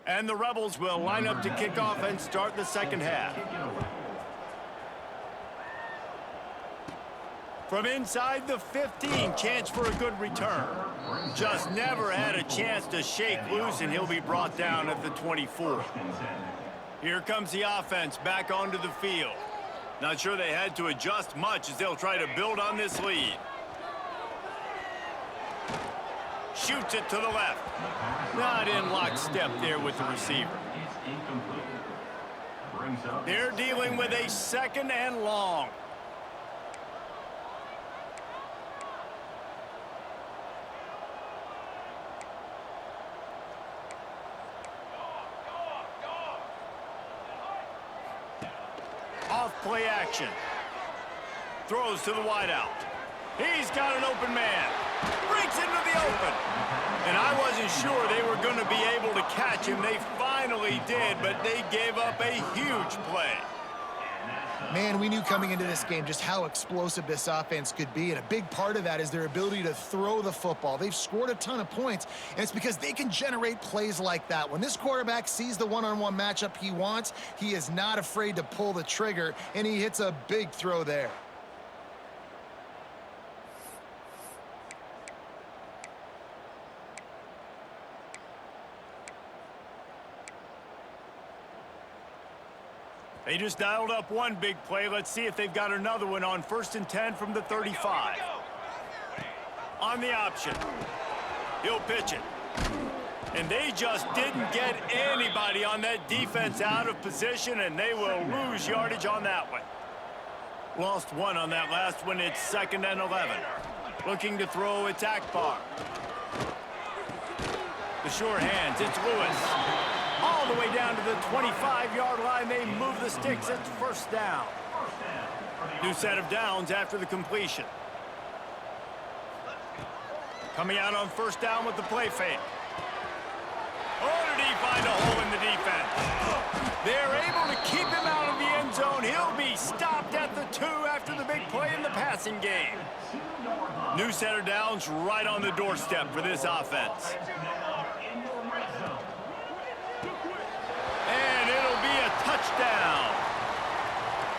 And the Rebels will line up to kick off and start the second half. From inside the 15, chance for a good return. Just never had a chance to shake loose, and he'll be brought down at the 24. Here comes the offense back onto the field. Not sure they had to adjust much as they'll try to build on this lead. Shoots it to the left. Not in lockstep there with the receiver. They're dealing with a second and long. Off play action. Throws to the wideout. He's got an open man. Breaks into the open. And I wasn't sure they were going to be able to catch him. They finally did, but they gave up a huge play. Man, we knew coming into this game just how explosive this offense could be, and a big part of that is their ability to throw the football. They've scored a ton of points, and it's because they can generate plays like that. When this quarterback sees the one-on-one matchup he wants, he is not afraid to pull the trigger, and he hits a big throw there. They just dialed up one big play. Let's see if they've got another one on 1st and 10 from the 35. On the option. He'll pitch it. And they just didn't get anybody on that defense out of position, and they will lose yardage on that one. Lost one on that last one. It's 2nd and 11. Looking to throw, it's Akbar. The sure hands, it's Lewis. All the way down to the 25-yard line. They move the sticks. It's 1st down. New set of downs after the completion. Coming out on 1st down with the play fake. Oh, did he find a hole in the defense? They're able to keep him out of the end zone. He'll be stopped at the 2 after the big play in the passing game. New set of downs right on the doorstep for this offense. Touchdown.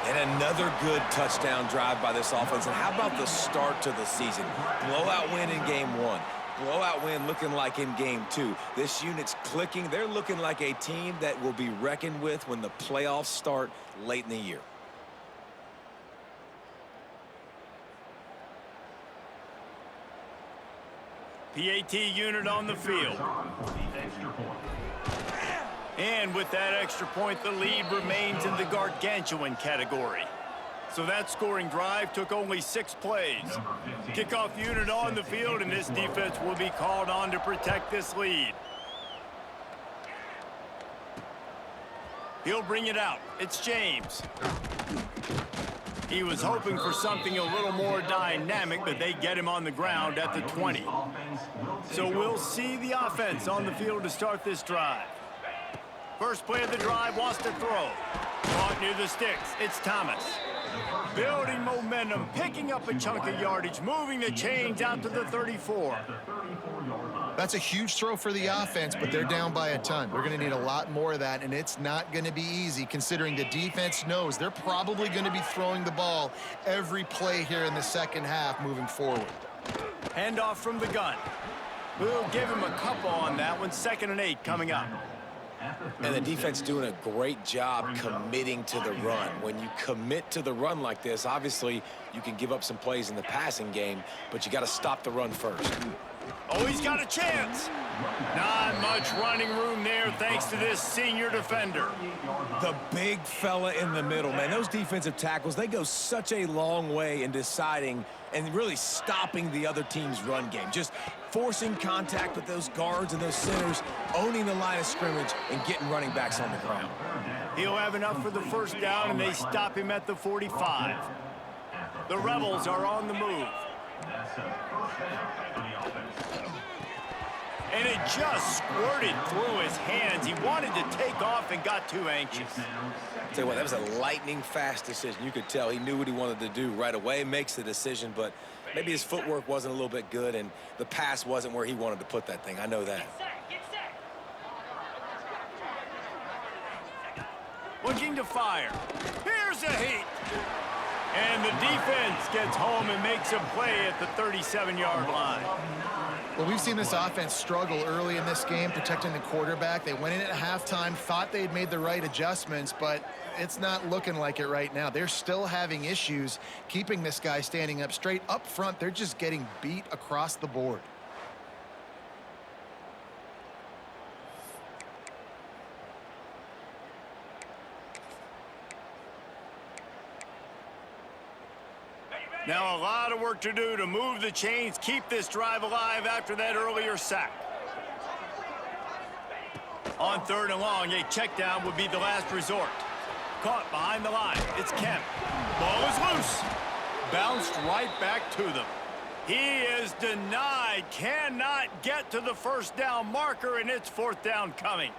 And another good touchdown drive by this offense. And how about the start to the season? Blowout win in game 1. Blowout win looking like in game 2. This unit's clicking. They're looking like a team that will be reckoned with when the playoffs start late in the year. PAT unit on the field. And with that extra point, the lead remains in the gargantuan category. So that scoring drive took only 6 plays. Kickoff unit on the field, and this defense will be called on to protect this lead. He'll bring it out. It's James. He was hoping for something a little more dynamic, but they get him on the ground at the 20. So we'll see the offense on the field to start this drive. First play of the drive, wants to throw. Caught near the sticks. It's Thomas. Building momentum, picking up a chunk of yardage, moving the chains out to the 34. That's a huge throw for the offense, but they're down by a ton. They're going to need a lot more of that, and it's not going to be easy considering the defense knows they're probably going to be throwing the ball every play here in the second half moving forward. Handoff from the gun. We'll give him a couple on that one. 2nd and 8 coming up. And the defense doing a great job committing to the run. When you commit to the run like this, obviously you can give up some plays in the passing game, but you got to stop the run first. Oh, he's got a chance. Not much running room there thanks to this senior defender. The big fella in the middle, man. Those defensive tackles, they go such a long way in deciding and really stopping the other team's run game. Just forcing contact with those guards and those centers, owning the line of scrimmage, and getting running backs on the ground. He'll have enough for the 1st down, and they stop him at the 45. The Rebels are on the move. And it just squirted through his hands. He wanted to take off and got too anxious. Tell you what, that was a lightning-fast decision. You could tell he knew what he wanted to do right away, makes the decision, but maybe his footwork wasn't a little bit good, and the pass wasn't where he wanted to put that thing. I know that. looking to fire. Here's a heat. And the defense gets home and makes a play at the 37-yard line. Well, we've seen this offense struggle early in this game protecting the quarterback. They went in at halftime, thought they'd made the right adjustments, but it's not looking like it right now. They're still having issues keeping this guy standing up straight. Up front, they're just getting beat across the board. Now a lot of work to do to move the chains, keep this drive alive after that earlier sack. On 3rd and long, a check down would be the last resort. Caught behind the line. It's Kemp. Ball is loose. Bounced right back to them. He is denied. Cannot get to the first down marker, and it's 4th down coming.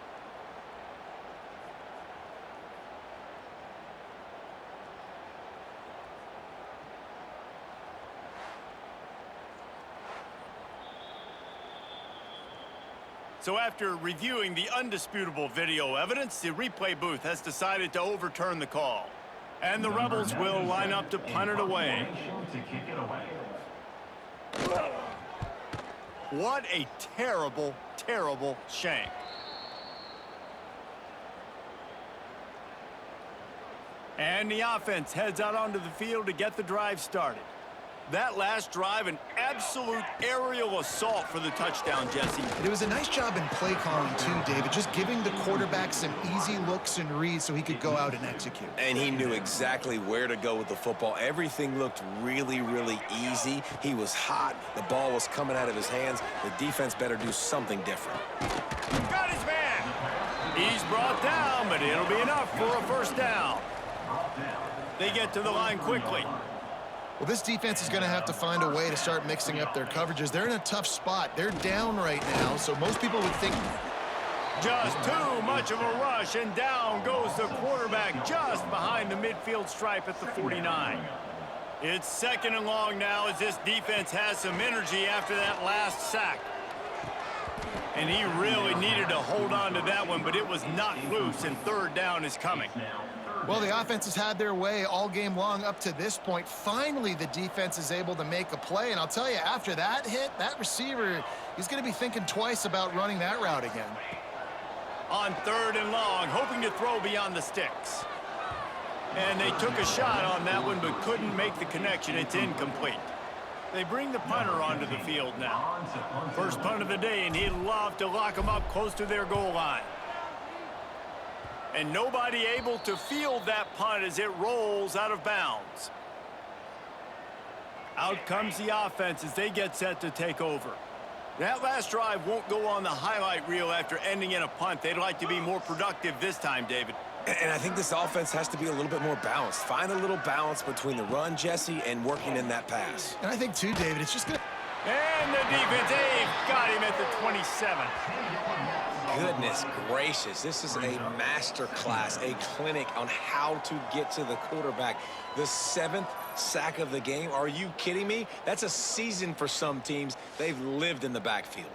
So after reviewing the undisputable video evidence, the replay booth has decided to overturn the call. And the Rebels will line up to punt it away. What a terrible, terrible shank. And the offense heads out onto the field to get the drive started. That last drive, an absolute aerial assault for the touchdown, Jesse. It was a nice job in play calling too, David, just giving the quarterback some easy looks and reads so he could go out and execute. And he knew exactly where to go with the football. Everything looked really, really easy. He was hot. The ball was coming out of his hands. The defense better do something different. Got his man. He's brought down, but it'll be enough for a first down. They get to the line quickly. Well, this defense is going to have to find a way to start mixing up their coverages. They're in a tough spot. They're down right now, so most people would think just too much of a rush, and down goes the quarterback just behind the midfield stripe at the 49. It's 2nd and long now as this defense has some energy after that last sack. And he really needed to hold on to that one, but it was not loose, and 3rd down is coming. Well, the offense has had their way all game long up to this point. Finally, the defense is able to make a play. And I'll tell you, after that hit, that receiver, he's going to be thinking twice about running that route again. On 3rd and long, hoping to throw beyond the sticks. And they took a shot on that one, but couldn't make the connection. It's incomplete. They bring the punter onto the field now. First punt of the day, and he'd love to lock them up close to their goal line. And nobody able to field that punt as it rolls out of bounds. Out comes the offense as they get set to take over. That last drive won't go on the highlight reel after ending in a punt. They'd like to be more productive this time, David. And I think this offense has to be a little bit more balanced. Find a little balance between the run, Jesse, and working in that pass. And I think, too, David, it's just going to... And the defense, they've got him at the 27. Goodness gracious, this is a master class, a clinic on how to get to the quarterback. The 7th sack of the game. Are you kidding me? That's a season for some teams. They've lived in the backfield.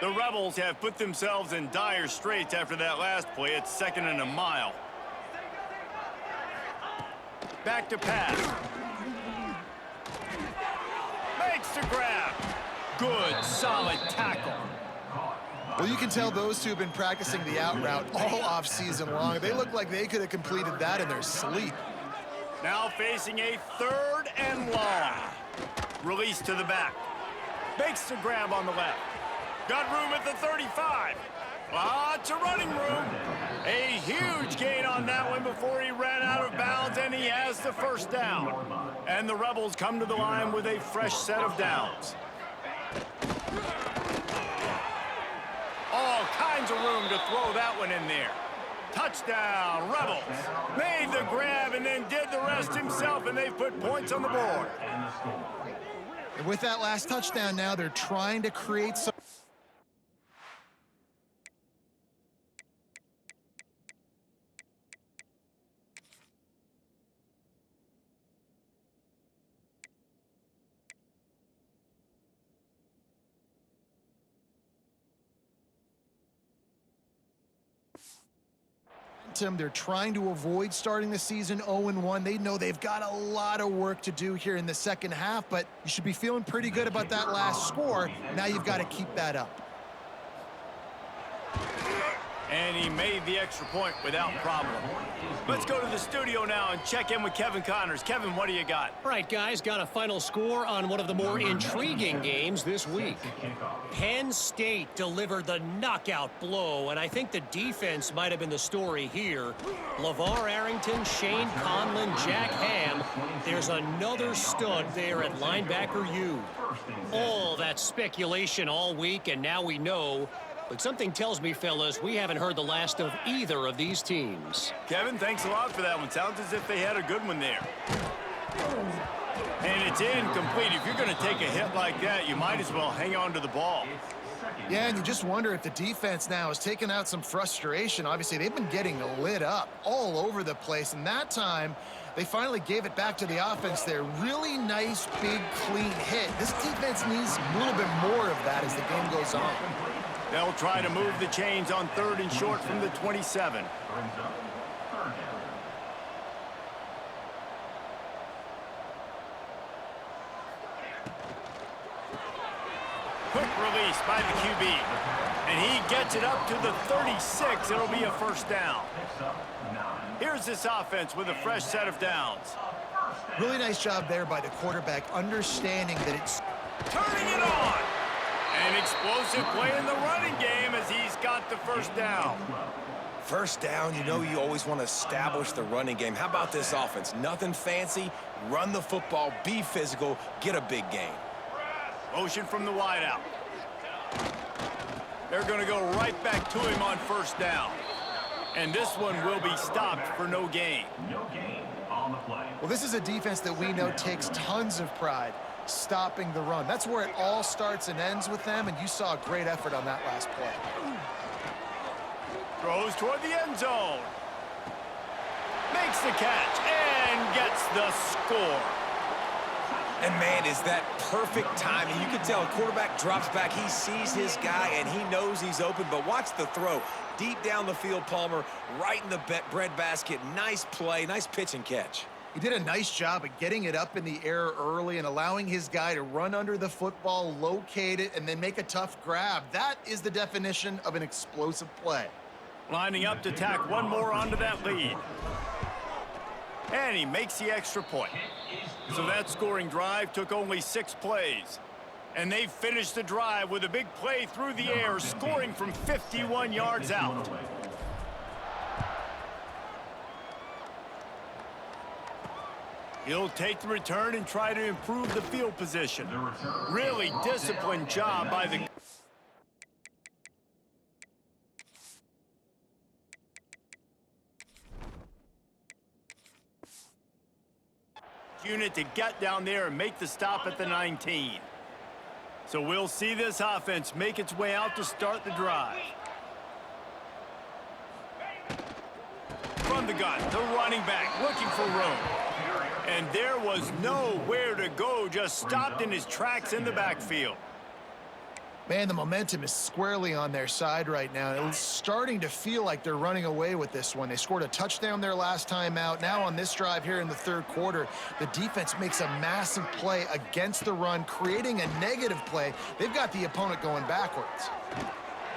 The Rebels have put themselves in dire straits after that last play. It's 2nd and a mile. Back to pass. Makes the grab. Good, solid tackle. Well, you can tell those two have been practicing the out route all off-season long. They look like they could have completed that in their sleep. Now facing a 3rd and long. Release to the back. Makes the grab on the left. Got room at the 35. Lots of running room. A huge gain on that one before he ran out of bounds, and he has the first down. And the Rebels come to the line with a fresh set of downs. All kinds of room to throw that one in there. Touchdown, Rebels. Made the grab and then did the rest himself, and they've put points on the board. And with that last touchdown now, they're trying to create some... momentum. They're trying to avoid starting the season 0-1. They know they've got a lot of work to do here in the second half, but you should be feeling pretty good about that last score. Now you've got to keep that up. And he made the extra point without problem. Let's go to the studio now and check in with Kevin Connors. Kevin, what do you got? All right, guys, got a final score on one of the more intriguing games this week. Penn State delivered the knockout blow, and I think the defense might have been the story here. LeVar Arrington, Shane Conlon, Jack Ham. There's another stud there at linebacker U. All that speculation all week, and now we know. But something tells me, fellas, we haven't heard the last of either of these teams. Kevin, thanks a lot for that one. Sounds as if they had a good one there. And it's incomplete. If you're going to take a hit like that, you might as well hang on to the ball. Yeah, and you just wonder if the defense now is taking out some frustration. Obviously, they've been getting lit up all over the place, and that time they finally gave it back to the offense there. Really nice, big, clean hit. This defense needs a little bit more of that as the game goes on. They'll try to move the chains on 3rd and short from the 27. Quick release by the QB. And he gets it up to the 36. It'll be a first down. Here's this offense with a fresh set of downs. Really nice job there by the quarterback, understanding that it's Turning it on. An explosive play in the running game as he's got the first down. First down, you know you always want to establish the running game. How about this offense? Nothing fancy. Run the football, be physical, get a big gain. Motion from the wideout. They're going to go right back to him on first down. And this one will be stopped for no gain. No gain on the play. Well, this is a defense that we know takes tons of pride stopping the run. That's where it all starts and ends with them, and you saw a great effort on that last play. Throws toward the end zone. Makes the catch and gets the score. And, man, is that perfect timing. You can tell a quarterback drops back. He sees his guy, and he knows he's open. But watch the throw. Deep down the field, Palmer, right in the breadbasket. Nice play, nice pitch and catch. He did a nice job of getting it up in the air early and allowing his guy to run under the football, locate it, and then make a tough grab. That is the definition of an explosive play. Lining up to tack one more onto that lead. And he makes the extra point. So that scoring drive took only 6 plays. And they finished the drive with a big play through the air, scoring from 51 yards out. He'll take the return and try to improve the field position. Really disciplined job by the unit to get down there and make the stop at the 19. So we'll see this offense make its way out to start the drive. From the gun, the running back looking for room. And there was nowhere to go, just stopped in his tracks in the backfield. Man, the momentum is squarely on their side right now. It's starting to feel like they're running away with this one. They scored a touchdown their last time out. Now on this drive here in the 3rd quarter, the defense makes a massive play against the run, creating a negative play. They've got the opponent going backwards.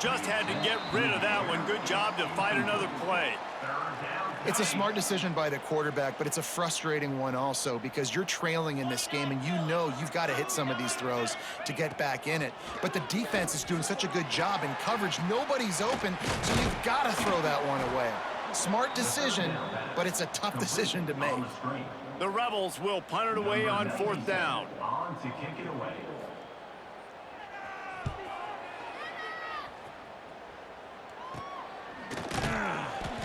Just had to get rid of that one. Good job to fight another play. It's a smart decision by the quarterback, but it's a frustrating one also because you're trailing in this game and you know you've got to hit some of these throws to get back in it. But the defense is doing such a good job in coverage. Nobody's open, so you've got to throw that one away. Smart decision, but it's a tough decision to make. The Rebels will punt it away on 4th down. On to kick it away.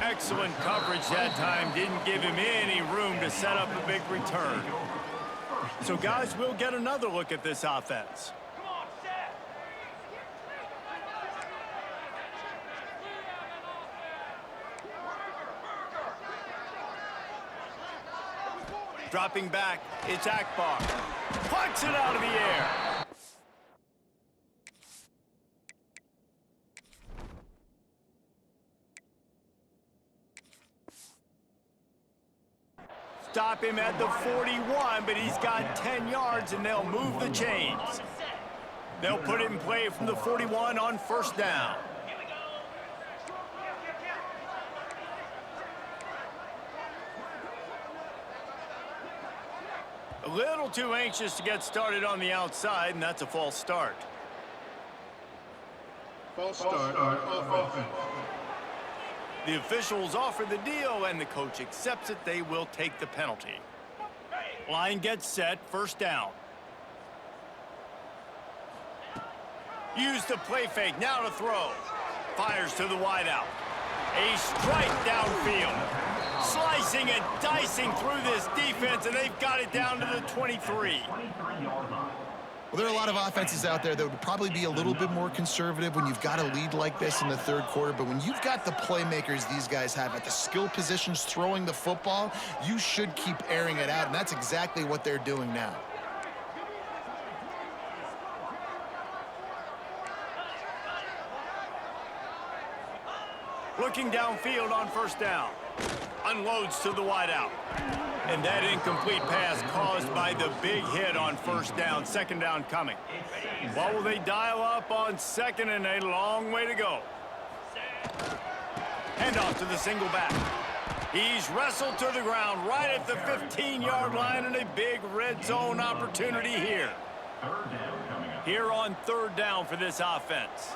Excellent coverage that time. Didn't give him any room to set up a big return. So, guys, we'll get another look at this offense. Dropping back, it's Akbar. Plucks it out of the air. stop him at the 41, but he's got 10 yards, and they'll move the chains. They'll put it in play from the 41 on first down. A little too anxious to get started on the outside, and that's a false start. False start on offense. The officials offer the deal, and the coach accepts it. They will take the penalty. Line gets set, first down. Use the play fake, now to throw. Fires to the wideout. A strike downfield. Slicing and dicing through this defense, and they've got it down to the 23. Well, there are a lot of offenses out there that would probably be a little bit more conservative when you've got a lead like this in the third quarter. But when you've got the playmakers these guys have at the skill positions throwing the football, you should keep airing it out, and that's exactly what they're doing now. Looking downfield on first down. Unloads to the wideout. And that incomplete pass caused by the big hit on first down. Second down coming. What will they dial up on second, and a long way to go? Handoff to the single back. He's wrestled to the ground right at the 15-yard line, and a big red zone opportunity here. Here on third down for this offense.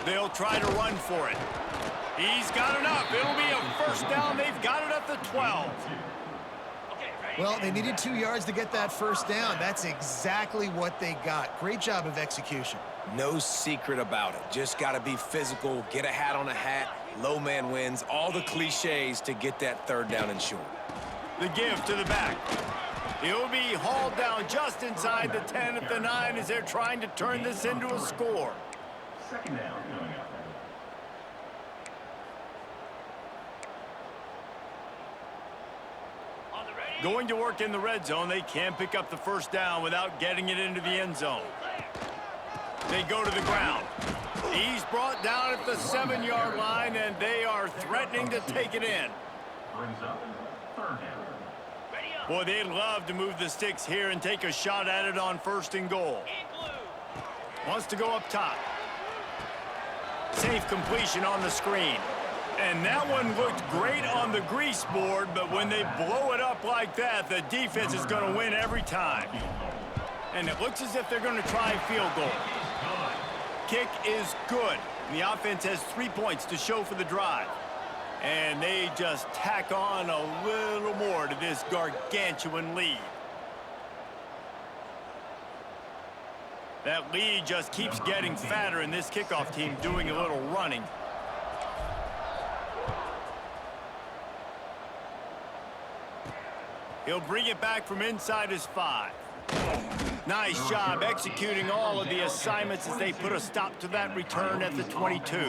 They'll try to run for it. He's got enough. It'll be a first down. They've got it at the 12. Well, they needed 2 yards to get that first down. That's exactly what they got. Great job of execution. No secret about it. Just got to be physical, get a hat on a hat, low man wins, all the cliches to get that third down and short. The give to the back. He'll be hauled down just inside the 10 at the 9 as they're trying to turn this into a score. Second down coming up. Going to work in the red zone. They can't pick up the first down without getting it into the end zone. They go to the ground. He's brought down at the 7-yard line, and they are threatening to take it in. Brings up third down. Boy, they'd love to move the sticks here and take a shot at it on first and goal. Wants to go up top. Safe completion on the screen. And that one looked great on the grease board, but when they blow it up like that, the defense is going to win every time. And it looks as if they're going to try a field goal. Kick is good. The offense has 3 points to show for the drive. And they just tack on a little more to this gargantuan lead. That lead just keeps getting fatter, and this kickoff team doing a little running. He'll bring it back from inside his 5. Nice job executing all of the assignments as they put a stop to that return at the 22.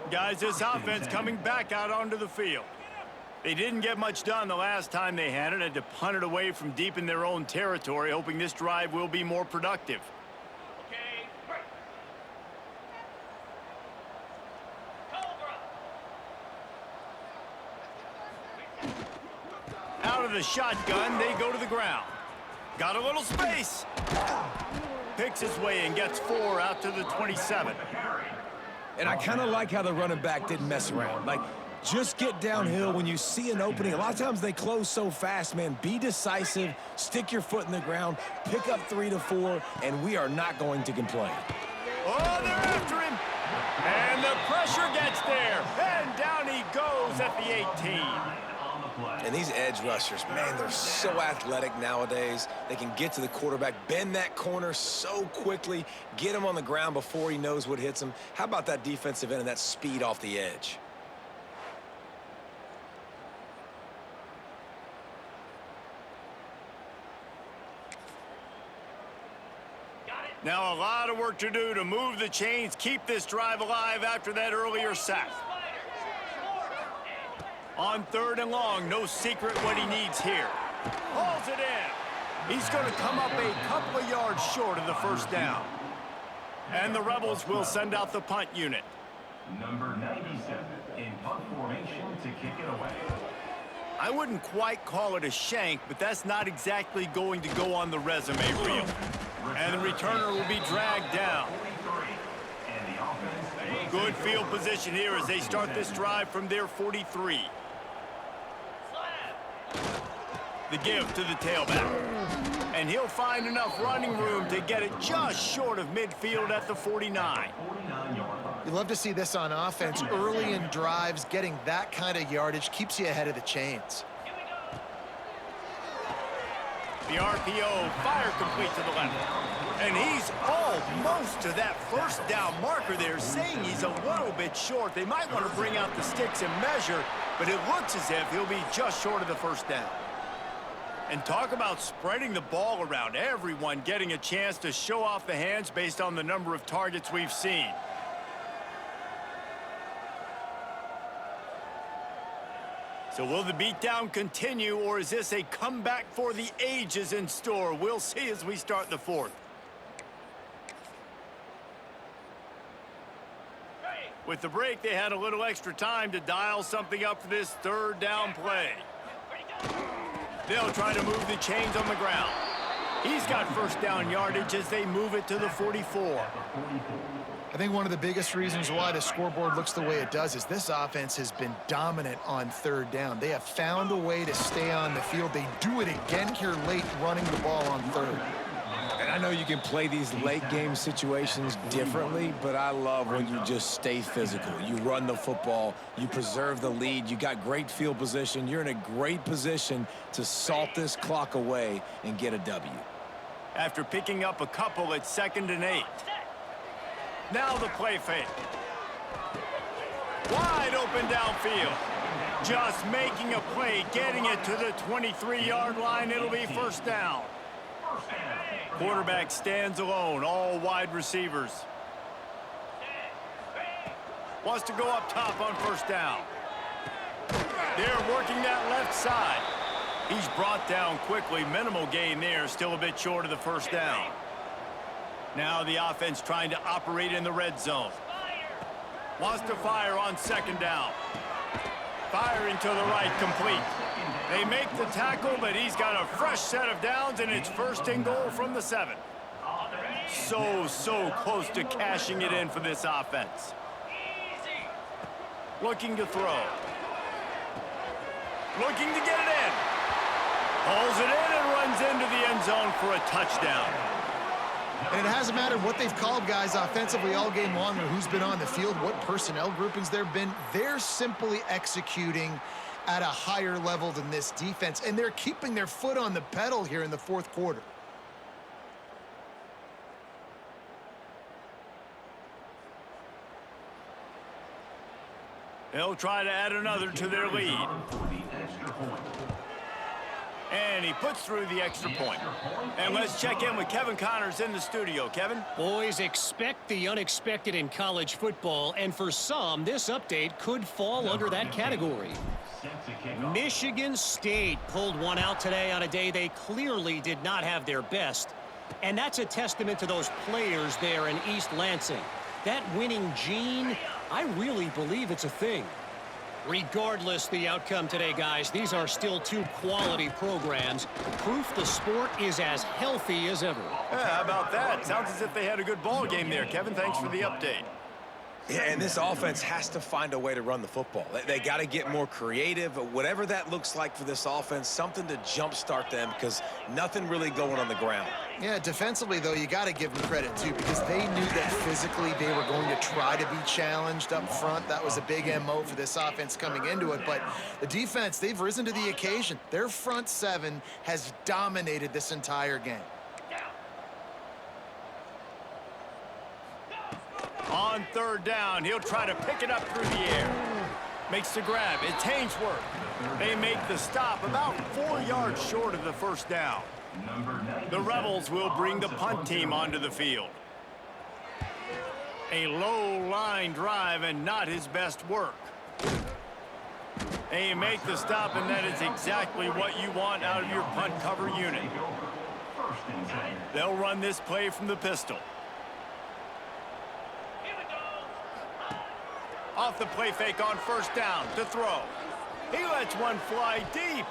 Guys, this offense coming back out onto the field. They didn't get much done the last time they had it, had to punt it away from deep in their own territory, hoping this drive will be more productive. Out of the shotgun, they go to the ground. Got a little space. Picks his way and gets 4 out to the 27. And I kind of like how the running back didn't mess around. Like, just get downhill when you see an opening. A lot of times they close so fast, man. Be decisive, stick your foot in the ground, pick up 3 to 4, and we are not going to complain. Oh, they're after him. And the pressure gets there. And down he goes at the 18. And these edge rushers, man, they're so athletic nowadays. They can get to the quarterback, bend that corner so quickly, get him on the ground before he knows what hits him. How about that defensive end and that speed off the edge? Now a lot of work to do to move the chains, keep this drive alive after that earlier sack. On third and long, no secret what he needs here. Hauls it in. He's going to come up a couple of yards short of the first down. And the Rebels will send out the punt unit. Number 97 in punt formation to kick it away. I wouldn't quite call it a shank, but that's not exactly going to go on the resume reel. And the returner will be dragged down. Good field position here as they start this drive from their 43. The give to the tailback. And he'll find enough running room to get it just short of midfield at the 49. You love to see this on offense. Early in drives, getting that kind of yardage keeps you ahead of the chains. The RPO, fire complete to the left. And he's almost to that first down marker there, saying he's a little bit short. They might want to bring out the sticks and measure, but it looks as if he'll be just short of the first down. And talk about spreading the ball around. Everyone getting a chance to show off the hands based on the number of targets we've seen. So will the beatdown continue, or is this a comeback for the ages in store? We'll see as we start the fourth. With the break, they had a little extra time to dial something up for this third down play. They'll try to move the chains on the ground. He's got first down yardage as they move it to the 44. I think one of the biggest reasons why the scoreboard looks the way it does is this offense has been dominant on third down. They have found a way to stay on the field. They do it again here late, running the ball on third. And I know you can play these late game situations differently, but I love when you just stay physical. You run the football, you preserve the lead, you got great field position. You're in a great position to salt this clock away and get a W. After picking up a couple at 2nd and 8. Now the play fake. Wide open downfield. Just making a play, getting it to the 23-yard line. It'll be first down. Quarterback stands alone, all wide receivers. Wants to go up top on first down. They're working that left side. He's brought down quickly. Minimal gain there, still a bit short of the first down. Now the offense trying to operate in the red zone. Wants to fire on 2nd down. Firing to the right, complete. They make the tackle, but he's got a fresh set of downs, and it's 1st and goal from the 7. So close to cashing it in for this offense. Looking to throw. Looking to get it in. Pulls it in and runs into the end zone for a touchdown. And it hasn't mattered what they've called guys offensively all game long or who's been on the field, what personnel groupings there have been. They're simply executing at a higher level than this defense, and they're keeping their foot on the pedal here in the fourth quarter. They'll try to add another to their lead. And he puts through the extra point. And let's check in with Kevin Connors in the studio. Kevin? Boys, expect the unexpected in college football, and for some, this update could fall under that category. Michigan State pulled one out today on a day they clearly did not have their best. And that's a testament to those players there in East Lansing. That winning gene, I really believe it's a thing. Regardless the outcome today, guys, these are still two quality programs. Proof the sport is as healthy as ever. Yeah, how about that? Sounds as if they had a good ball game there. Kevin, thanks for the update. Yeah, and this offense has to find a way to run the football. They got to get more creative, whatever that looks like for this offense, something to jumpstart them because nothing really going on the ground. Yeah, defensively, though, you got to give them credit, too, because they knew that physically they were going to try to be challenged up front. That was a big MO for this offense coming into it. But the defense, they've risen to the occasion. Their front seven has dominated this entire game. On 3rd down, he'll try to pick it up through the air. Makes the grab. It's Hainsworth. They make the stop about 4 yards short of the first down. The Rebels will bring the punt team onto the field. A low line drive and not his best work. They make the stop, and that is exactly what you want out of your punt cover unit. They'll run this play from the pistol. Off the play fake on first down to throw. He lets one fly deep.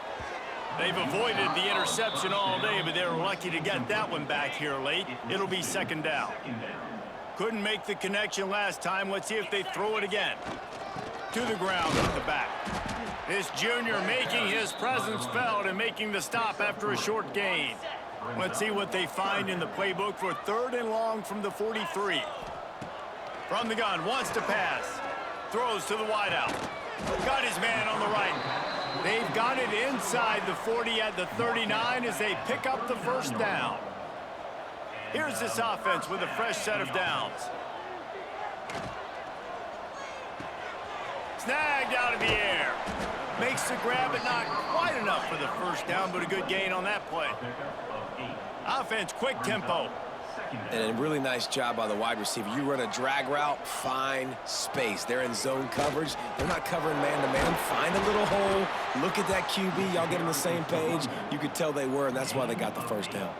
They've avoided the interception all day, but they're lucky to get that one back here late. It'll be second down. Couldn't make the connection last time. Let's see if they throw it again. To the ground at the back. This junior making his presence felt and making the stop after a short gain. Let's see what they find in the playbook for third and long from the 43. From the gun, wants to pass. Throws to the wideout. Got his man on the right. They've got it inside the 40 at the 39 as they pick up the first down. Here's this offense with a fresh set of downs. Snagged out of the air. Makes the grab, but not quite enough for the first down, but a good gain on that play. Offense, quick tempo. And a really nice job by the wide receiver. You run a drag route, find space. They're in zone coverage. They're not covering man-to-man. Find a little hole. Look at that QB. Y'all get on the same page. You could tell they were, and that's why they got the first down.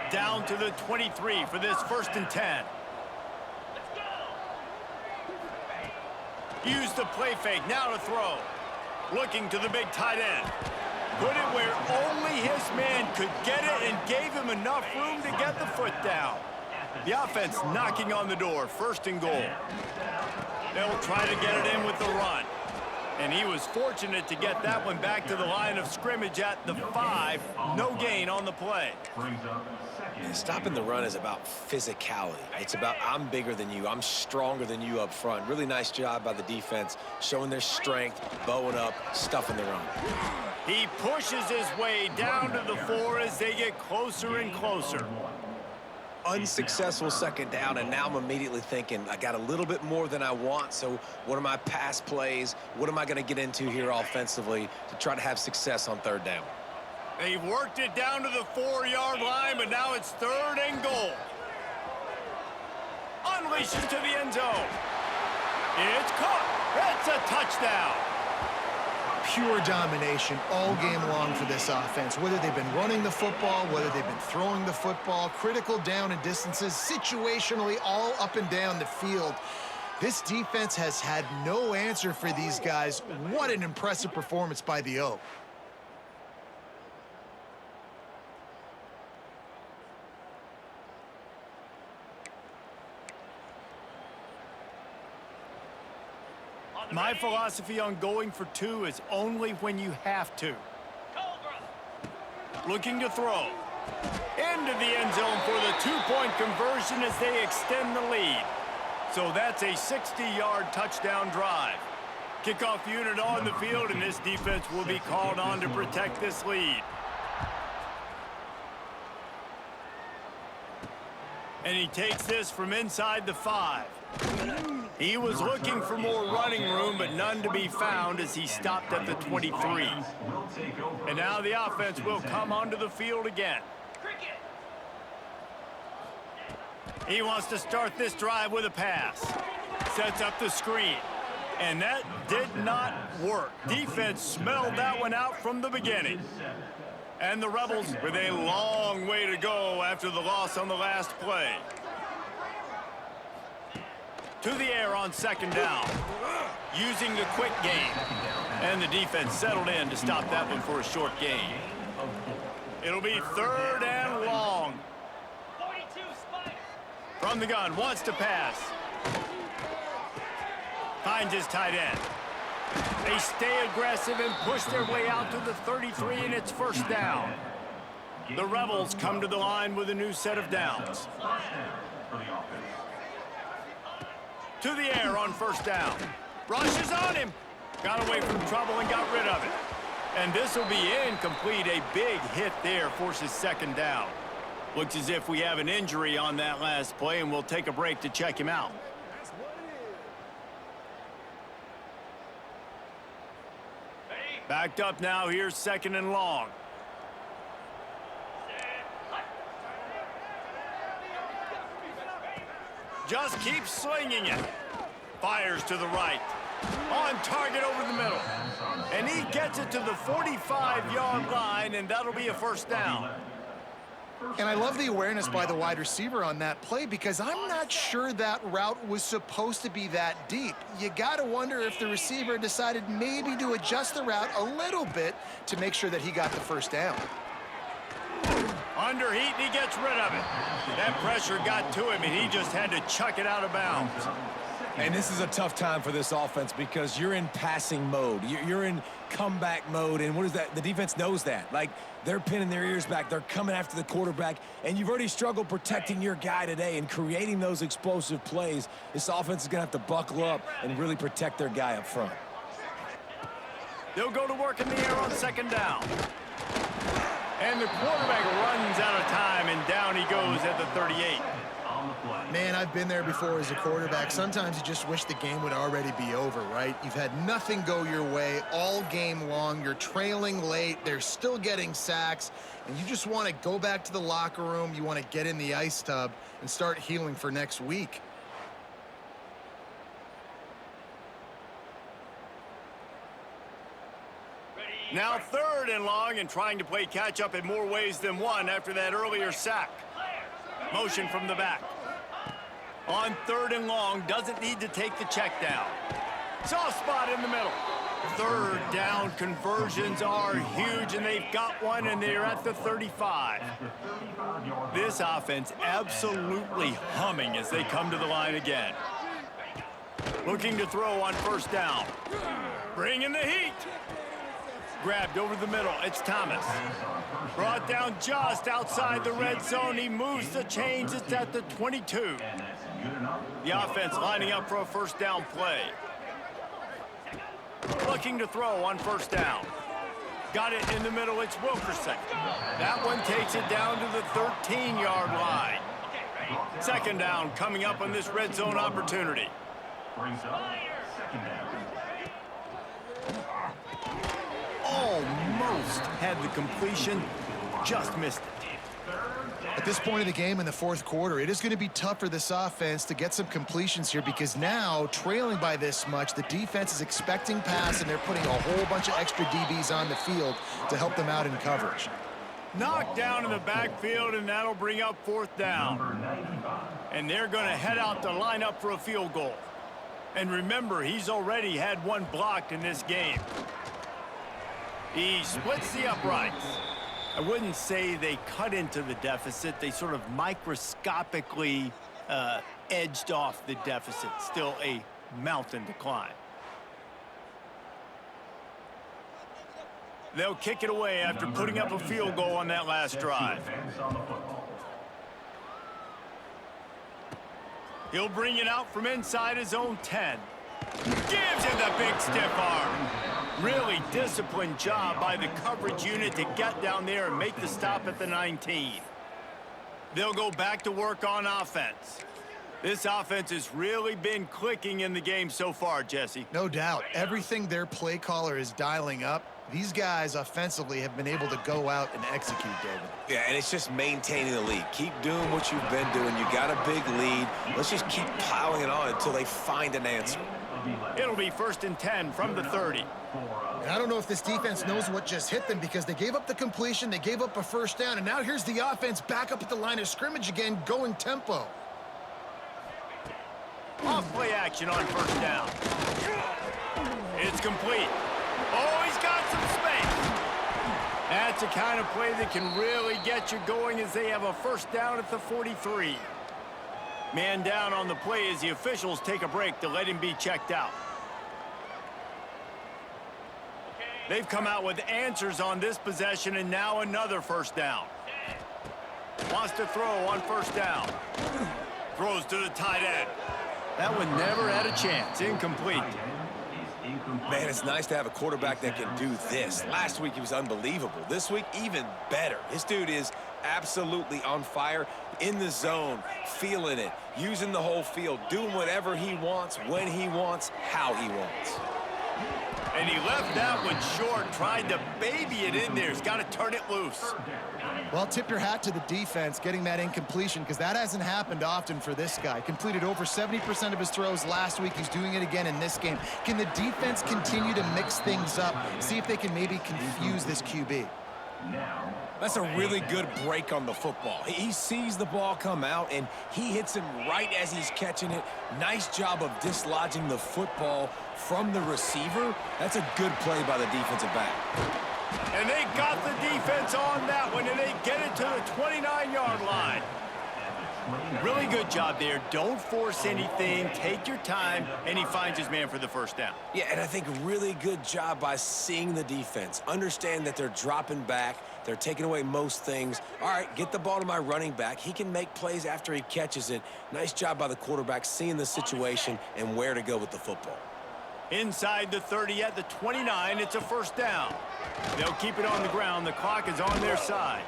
Down to the 23 for this 1st and 10. Use the play fake. Now to throw. Looking to the big tight end. Put it where only his man could get it and gave him enough room to get the foot down. The offense knocking on the door. 1st and goal. They'll try to get it in with the run. And he was fortunate to get that one back to the line of scrimmage at the 5. No gain on the play. And stopping the run is about physicality. It's about I'm bigger than you. I'm stronger than you up front. Really nice job by the defense, showing their strength, bowing up, stuffing the run. He pushes his way down to the 4 as they get closer and closer. Unsuccessful second down, and now I'm immediately thinking, I got a little bit more than I want, so what are my pass plays? What am I going to get into here offensively to try to have success on 3rd down? They've worked it down to the 4-yard line, but now it's 3rd and goal. Unleashes to the end zone. It's caught. It's a touchdown. Pure domination all game long for this offense. Whether they've been running the football, whether they've been throwing the football, critical down and distances, situationally all up and down the field. This defense has had no answer for these guys. What an impressive performance by the O. My philosophy on going for 2 is only when you have to. Looking to throw. Into the end zone for the 2-point conversion as they extend the lead. So that's a 60-yard touchdown drive. Kickoff unit on the field, and this defense will be called on to protect this lead. And he takes this from inside the 5. He was looking for more running room, but none to be found as he stopped at the 23. And now the offense will come onto the field again. He wants to start this drive with a pass. Sets up the screen. And that did not work. Defense smelled that one out from the beginning. And the Rebels with a long way to go after the loss on the last play. To the air on 2nd down. Using the quick game. And the defense settled in to stop that one for a short gain. It'll be 3rd and long. From the gun, wants to pass. Finds his tight end. They stay aggressive and push their way out to the 33, and it's 1st down. The Rebels come to the line with a new set of downs. To the air on 1st down. Rushes on him. Got away from trouble and got rid of it. And this will be incomplete. A big hit there forces 2nd down. Looks as if we have an injury on that last play, and we'll take a break to check him out. Backed up now. Here's 2nd and long. Just keeps slinging it. Fires to the right. On target over the middle. And he gets it to the 45-yard line, and that'll be a 1st down. And I love the awareness by the wide receiver on that play because I'm not sure that route was supposed to be that deep. You got to wonder if the receiver decided maybe to adjust the route a little bit to make sure that he got the first down. Under heat, and he gets rid of it. That pressure got to him, and he just had to chuck it out of bounds. And this is a tough time for this offense because you're in passing mode. You're in comeback mode, and what is that? The defense knows that. Like, they're pinning their ears back. They're coming after the quarterback, and you've already struggled protecting your guy today and creating those explosive plays. This offense is going to have to buckle up and really protect their guy up front. They'll go to work in the air on second down. And the quarterback runs out of time, and down he goes at the 38. Man, I've been there before as a quarterback. Sometimes you just wish the game would already be over, right? You've had nothing go your way all game long. You're trailing late. They're still getting sacks. And you just want to go back to the locker room. You want to get in the ice tub and start healing for next week. Now 3rd and long, and trying to play catch-up in more ways than one after that earlier sack. Motion from the back. On 3rd and long, doesn't need to take the check down. Soft spot in the middle. 3rd down conversions are huge, and they've got one, and they're at the 35. This offense absolutely humming as they come to the line again. Looking to throw on 1st down. Bringing the heat. Grabbed over the middle. It's Thomas. Brought down just outside the red zone. He moves the chains. It's at the 22. The offense lining up for a 1st down play. Looking to throw on 1st down. Got it in the middle. It's Wilkerson. That one takes it down to the 13-yard line. 2nd down coming up on this red zone opportunity. Almost had the completion, just missed it. At this point of the game in the 4th quarter, it is going to be tough for this offense to get some completions here because now, trailing by this much, the defense is expecting pass, and they're putting a whole bunch of extra DBs on the field to help them out in coverage. Knocked down in the backfield, and that'll bring up 4th down. And they're going to head out to line up for a field goal. And remember, he's already had one blocked in this game. He splits the uprights. I wouldn't say they cut into the deficit. They sort of microscopically edged off the deficit. Still a mountain to climb. They'll kick it away after putting up a field goal on that last drive. He'll bring it out from inside his own 10. Gives him the big stiff arm. Really disciplined job by the coverage unit to get down there and make the stop at the 19. They'll go back to work on offense. This offense has really been clicking in the game so far, Jesse. No doubt. Everything their play caller is dialing up, these guys offensively have been able to go out and execute, David. Yeah, and it's just maintaining the lead. Keep doing what you've been doing. You got a big lead. Let's just keep piling it on until they find an answer. It'll be 1st and 10 from the 30. And I don't know if this defense knows what just hit them because they gave up the completion, they gave up a 1st down, and now here's the offense back up at the line of scrimmage again, going tempo. Off play action on 1st down. It's complete. Oh, he's got some space. That's the kind of play that can really get you going as they have a 1st down at the 43. Man down on the play as the officials take a break to let him be checked out. They've come out with answers on this possession, and now another 1st down. Wants to throw on 1st down. Throws to the tight end. That one never had a chance. Incomplete. Man, it's nice to have a quarterback that can do this. Last week, he was unbelievable. This week, even better. This dude is absolutely on fire, in the zone, feeling it, using the whole field, doing whatever he wants, when he wants, how he wants. And he left that one short, tried to baby it in there. He's got to turn it loose. Well, tip your hat to the defense getting that incompletion because that hasn't happened often for this guy. Completed over 70% of his throws last week. He's doing it again in this game. Can the defense continue to mix things up, see if they can maybe confuse this QB? That's a really good break on the football. He sees the ball come out, and he hits him right as he's catching it. Nice job of dislodging the football from the receiver. That's a good play by the defensive back. And they got the defense on that one, and they get it to the 29-yard line. Really good job there. Don't force anything. Take your time, and he finds his man for the first down. Yeah, and I think really good job by seeing the defense. Understand that they're dropping back. They're taking away most things. All right, get the ball to my running back. He can make plays after he catches it. Nice job by the quarterback seeing the situation and where to go with the football. Inside the 30 at the 29, it's a first down. They'll keep it on the ground. The clock is on their side.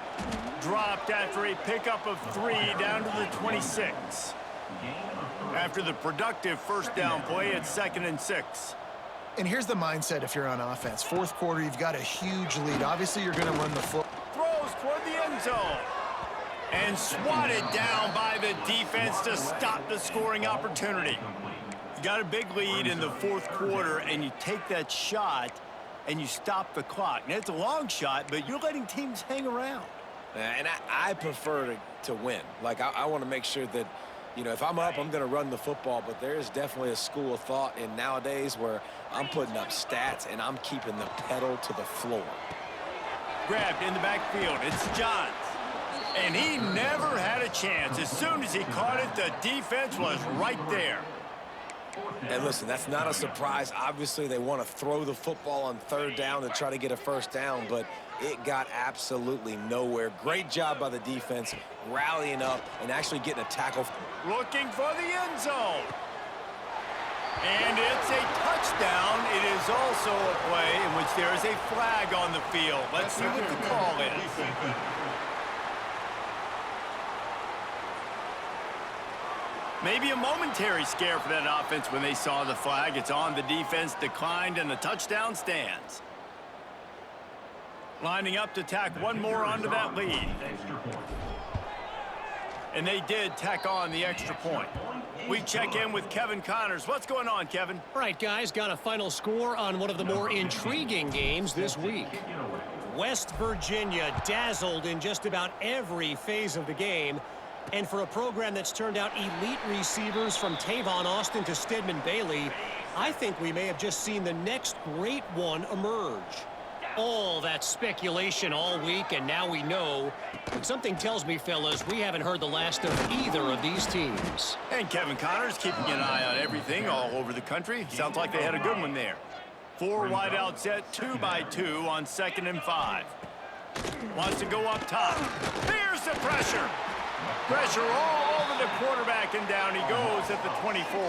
Dropped after a pickup of 3 down to the 26. After the productive first down play, it's 2nd and 6. And here's the mindset if you're on offense. Fourth quarter, you've got a huge lead. Obviously, you're going to run the foot. Throws toward the end zone. And swatted down by the defense to stop the scoring opportunity. You got a big lead in the fourth quarter, and you take that shot, and you stop the clock. Now, it's a long shot, but you're letting teams hang around. And I prefer to win. Like, I want to make sure that, you know, if I'm up, I'm going to run the football. But there is definitely a school of thought in nowadays where I'm putting up stats and I'm keeping the pedal to the floor. Grabbed in the backfield. It's Johns. And he never had a chance. As soon as he caught it, the defense was right there. And listen, that's not a surprise. Obviously, they want to throw the football on third down to try to get a first down, but it got absolutely nowhere. Great job by the defense, rallying up and actually getting a tackle. Looking for the end zone. And it's a touchdown. It is also a play in which there is a flag on the field. Let's see what the call is. Maybe a momentary scare for that offense when they saw the flag. It's on. The defense declined, and the touchdown stands. Lining up to tack one more onto that lead. And they did tack on the extra point. We check in with Kevin Connors. What's going on, Kevin? All right, guys, got a final score on one of the more intriguing games this week. West Virginia dazzled in just about every phase of the game. And for a program that's turned out elite receivers from Tavon Austin to Stedman Bailey, I think we may have just seen the next great one emerge. All that speculation all week, and now we know. But something tells me, fellas, we haven't heard the last of either of these teams. And Kevin Connors keeping an eye on everything all over the country. Sounds like they had a good one there. 4 wide out set, 2 by 2 on 2nd and 5. Wants to go up top. Here's the pressure. Pressure all over the quarterback, and down he goes at the 24.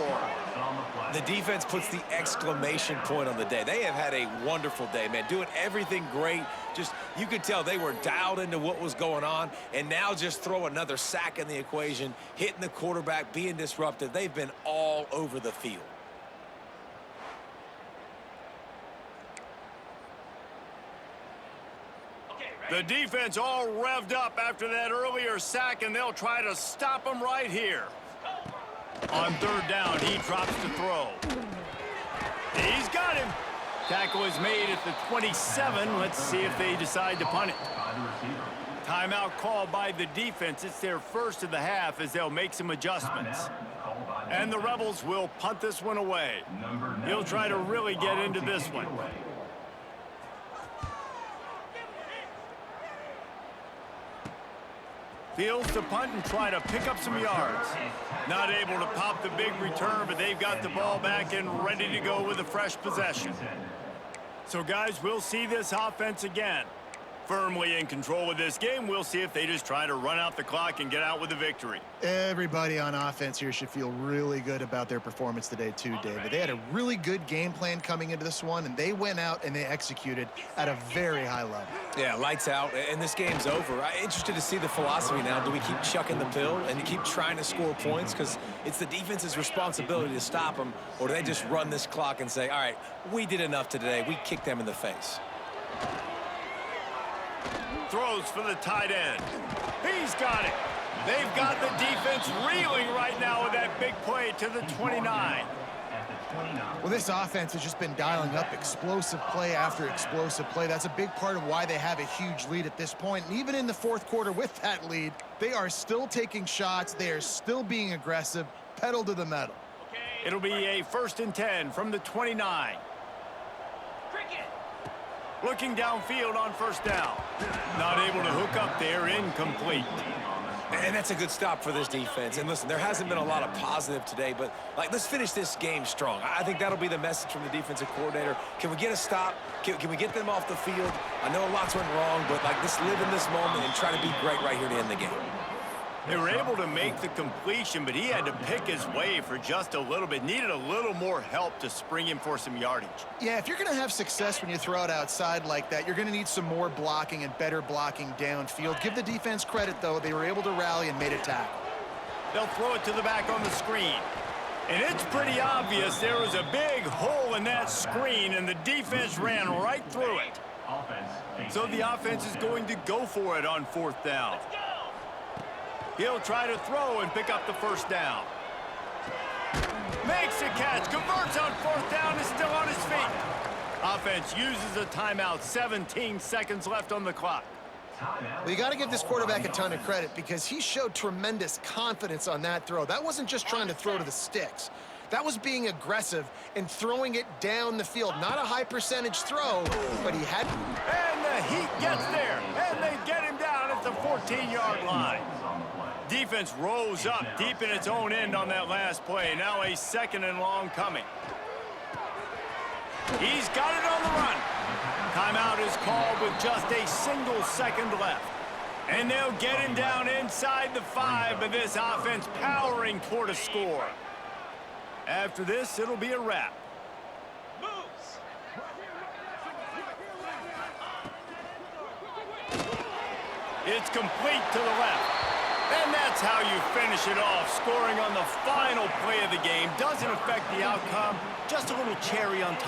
The defense puts the exclamation point on the day. They have had a wonderful day, man. Doing everything great. Just, you could tell they were dialed into what was going on, and now just throw another sack in the equation, hitting the quarterback, being disruptive. They've been all over the field. The defense all revved up after that earlier sack, and they'll try to stop him right here. On 3rd down, he drops to throw. He's got him. Tackle is made at the 27. Let's see if they decide to punt it. Timeout called by the defense. It's their first of the half as they'll make some adjustments. And the Rebels will punt this one away. He'll try to really get into this one. Fields to punt and try to pick up some yards. Not able to pop the big return, but they've got the ball back and ready to go with a fresh possession. So, guys, we'll see this offense again. Firmly in control of this game. We'll see if they just try to run out the clock and get out with a victory. Everybody on offense here should feel really good about their performance today too, David. They had a really good game plan coming into this one, and they went out and they executed at a very high level. Yeah, lights out, and this game's over. I'm interested to see the philosophy now. Do we keep chucking the pill and keep trying to score points? Because it's the defense's responsibility to stop them, or do they just run this clock and say, all right, we did enough today. We kicked them in the face. Throws for the tight end. He's got it. They've got the defense reeling right now with that big play to the 29. Well, this offense has just been dialing up explosive play after explosive play. That's a big part of why they have a huge lead at this point. And even in the fourth quarter with that lead, they are still taking shots. They are still being aggressive, pedal to the metal. It'll be a 1st and 10 from the 29. Looking downfield on 1st down. Not able to hook up there, incomplete. And that's a good stop for this defense. And listen, there hasn't been a lot of positive today, but let's finish this game strong. I think that'll be the message from the defensive coordinator. Can we get a stop? Can we get them off the field? I know lots went wrong, but let's live in this moment and try to be great right here to end the game. They were able to make the completion, but he had to pick his way for just a little bit. Needed a little more help to spring him for some yardage. Yeah, if you're going to have success when you throw it outside like that, you're going to need some more blocking and better blocking downfield. Give the defense credit, though. They were able to rally and made a tackle. They'll throw it to the back on the screen. And it's pretty obvious there was a big hole in that screen, and the defense ran right through it. So the offense is going to go for it on 4th down. He'll try to throw and pick up the 1st down. Makes a catch, converts on 4th down, is still on his feet. Offense uses a timeout, 17 seconds left on the clock. Well, you got to give this quarterback a ton of credit because he showed tremendous confidence on that throw. That wasn't just trying to throw to the sticks. That was being aggressive and throwing it down the field. Not a high percentage throw, but he had... And the Heat gets there, and they get him down at the 14-yard line. Defense rose up deep in its own end on that last play. Now a 2nd and long coming. He's got it on the run. Timeout is called with just a single second left. And they'll get him down inside the 5, but this offense powering toward a score. After this, it'll be a wrap. It's complete to the left. And that's how you finish it off. Scoring on the final play of the game doesn't affect the outcome. Just a little cherry on top.